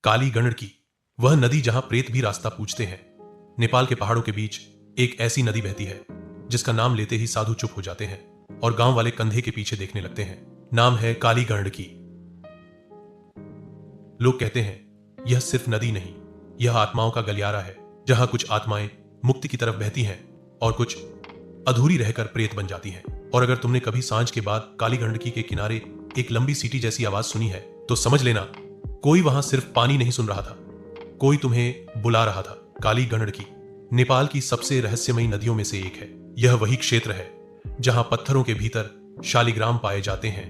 काली गंडकी, वह नदी जहां प्रेत भी रास्ता पूछते हैं। नेपाल के पहाड़ों के बीच एक ऐसी नदी बहती है जिसका नाम लेते ही साधु चुप हो जाते हैं और गांव वाले कंधे के पीछे देखने लगते हैं। नाम है काली गंडकी। लोग कहते हैं यह सिर्फ नदी नहीं, यह आत्माओं का गलियारा है, जहां कुछ आत्माएं मुक्ति की तरफ बहती हैं और कुछ अधूरी रहकर प्रेत बन जाती हैं। और अगर तुमने कभी सांझ के बाद काली गंडकी के किनारे एक लंबी सीटी जैसी आवाज सुनी है तो समझ लेना कोई वहां सिर्फ पानी नहीं सुन रहा था, कोई तुम्हें बुला रहा था। काली गंडकी नेपाल की सबसे रहस्यमयी नदियों में से एक है। यह वही क्षेत्र है जहां पत्थरों के भीतर शालिग्राम पाए जाते हैं,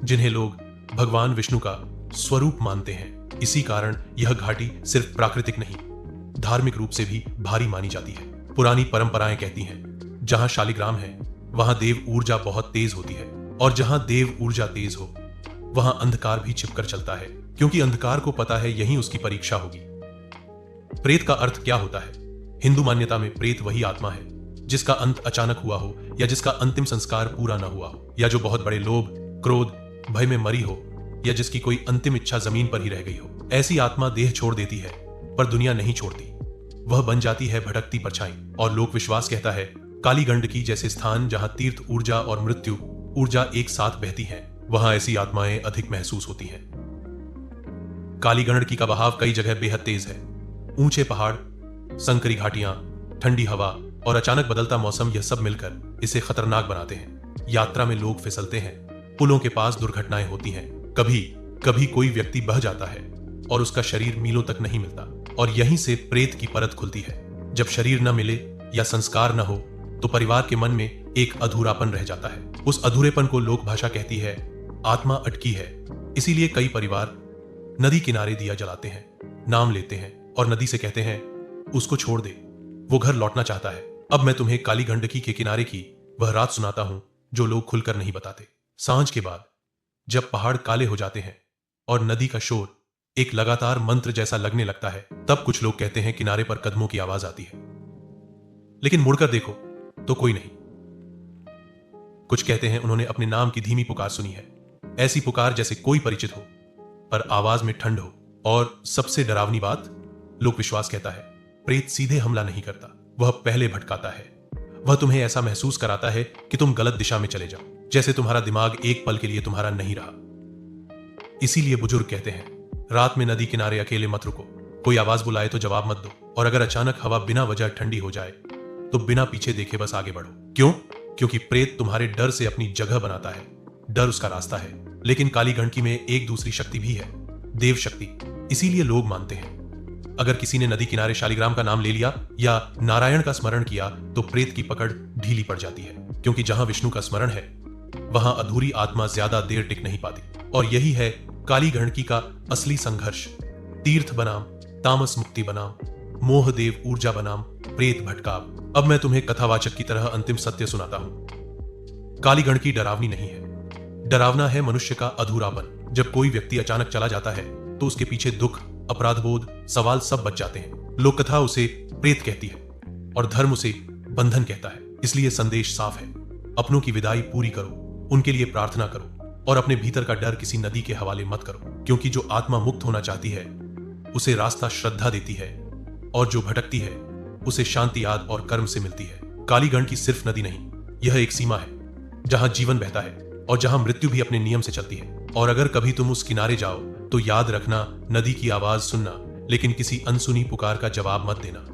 जिन्हें लोग भगवान विष्णु का स्वरूप मानते हैं। इसी कारण यह घाटी सिर्फ प्राकृतिक नहीं, धार्मिक रूप से भी भारी मानी जाती है। पुरानी परंपराएं कहती हैं जहां शालिग्राम है वहां देव ऊर्जा बहुत तेज होती है, और जहां देव ऊर्जा तेज हो वहां अंधकार भी छिपकर चलता है, क्योंकि अंधकार को पता है यही उसकी परीक्षा होगी। प्रेत का अर्थ क्या होता है? हिंदू मान्यता में प्रेत वही आत्मा है जिसका अंत अचानक हुआ हो, या जिसका अंतिम संस्कार पूरा न हुआ हो, या जो बहुत बड़े लोभ, क्रोध, भय में मरी हो, या जिसकी कोई अंतिम इच्छा जमीन पर ही रह गई हो। ऐसी आत्मा देह छोड़ देती है पर दुनिया नहीं छोड़ती, वह बन जाती है भटकती परछाई। और लोक विश्वास कहता है काली गंडकी जैसे स्थान जहां तीर्थ ऊर्जा और मृत्यु ऊर्जा एक साथ बहती है, वहां ऐसी आत्माएं अधिक महसूस होती हैं। काली गंडकी का बहाव कई जगह बेहद तेज है। ऊंचे पहाड़, संकरी घाटियां, ठंडी हवा और अचानक बदलता मौसम, यह सब मिलकर इसे खतरनाक बनाते हैं। यात्रा में लोग फिसलते हैं, पुलों के पास दुर्घटनाएं होती हैं, कभी कभी कोई व्यक्ति बह जाता है और उसका शरीर मीलों तक नहीं मिलता। और यहीं से प्रेत की परत खुलती है। जब शरीर न मिले या संस्कार न हो तो परिवार के मन में एक अधूरापन रह जाता है। उस अधूरेपन को लोक भाषा कहती है आत्मा अटकी है। इसीलिए कई परिवार नदी किनारे दिया जलाते हैं, नाम लेते हैं और नदी से कहते हैं उसको छोड़ दे, वो घर लौटना चाहता है। अब मैं तुम्हें काली गंडकी के किनारे की वह रात सुनाता हूं जो लोग खुलकर नहीं बताते। सांझ के बाद जब पहाड़ काले हो जाते हैं और नदी का शोर एक लगातार मंत्र जैसा लगने लगता है, तब कुछ लोग कहते हैं किनारे पर कदमों की आवाज आती है, लेकिन मुड़कर देखो तो कोई नहीं। कुछ कहते हैं उन्होंने अपने नाम की धीमी पुकार सुनी है, ऐसी पुकार जैसे कोई परिचित हो पर आवाज में ठंड हो। और सबसे डरावनी बात, लोक विश्वास कहता है प्रेत सीधे हमला नहीं करता, वह पहले भटकाता है। वह तुम्हें ऐसा महसूस कराता है कि तुम गलत दिशा में चले जाओ, जैसे तुम्हारा दिमाग एक पल के लिए तुम्हारा नहीं रहा। इसीलिए बुजुर्ग कहते हैं रात में नदी किनारे अकेले मत रुको, कोई आवाज बुलाए तो जवाब मत दो, और अगर अचानक हवा बिना वजह ठंडी हो जाए तो बिना पीछे देखे बस आगे बढ़ो। क्यों? क्योंकि प्रेत तुम्हारे डर से अपनी जगह बनाता है, डर उसका रास्ता है। लेकिन काली गंडकी में एक दूसरी शक्ति भी है, देव शक्ति। इसीलिए लोग मानते हैं अगर किसी ने नदी किनारे शालिग्राम का नाम ले लिया या नारायण का स्मरण किया तो प्रेत की पकड़ ढीली पड़ जाती है, क्योंकि जहां विष्णु का स्मरण है वहां अधूरी आत्मा ज्यादा देर टिक नहीं पाती। और यही है काली गंडकी का असली संघर्ष। तीर्थ बनाम तामस मुक्ति बनाम मोह देव ऊर्जा बनाम प्रेत भटकाव। अब मैं तुम्हें कथावाचक की तरह अंतिम सत्य सुनाता हूं। काली गंडकी डरावनी नहीं है, डरावना है मनुष्य का अधूरापन। जब कोई व्यक्ति अचानक चला जाता है तो उसके पीछे दुख, अपराधबोध, सवाल सब बच जाते हैं। लोक कथा उसे प्रेत कहती है और धर्म उसे बंधन कहता है। इसलिए संदेश साफ है, अपनों की विदाई पूरी करो, उनके लिए प्रार्थना करो और अपने भीतर का डर किसी नदी के हवाले मत करो, क्योंकि जो आत्मा मुक्त होना चाहती है उसे रास्ता श्रद्धा देती है, और जो भटकती है उसे शांति याद और कर्म से मिलती है। काली गंडकी सिर्फ नदी नहीं, यह एक सीमा है जहां जीवन बहता है और जहां मृत्यु भी अपने नियम से चलती है। और अगर कभी तुम उस किनारे जाओ तो याद रखना, नदी की आवाज सुनना, लेकिन किसी अनसुनी पुकार का जवाब मत देना।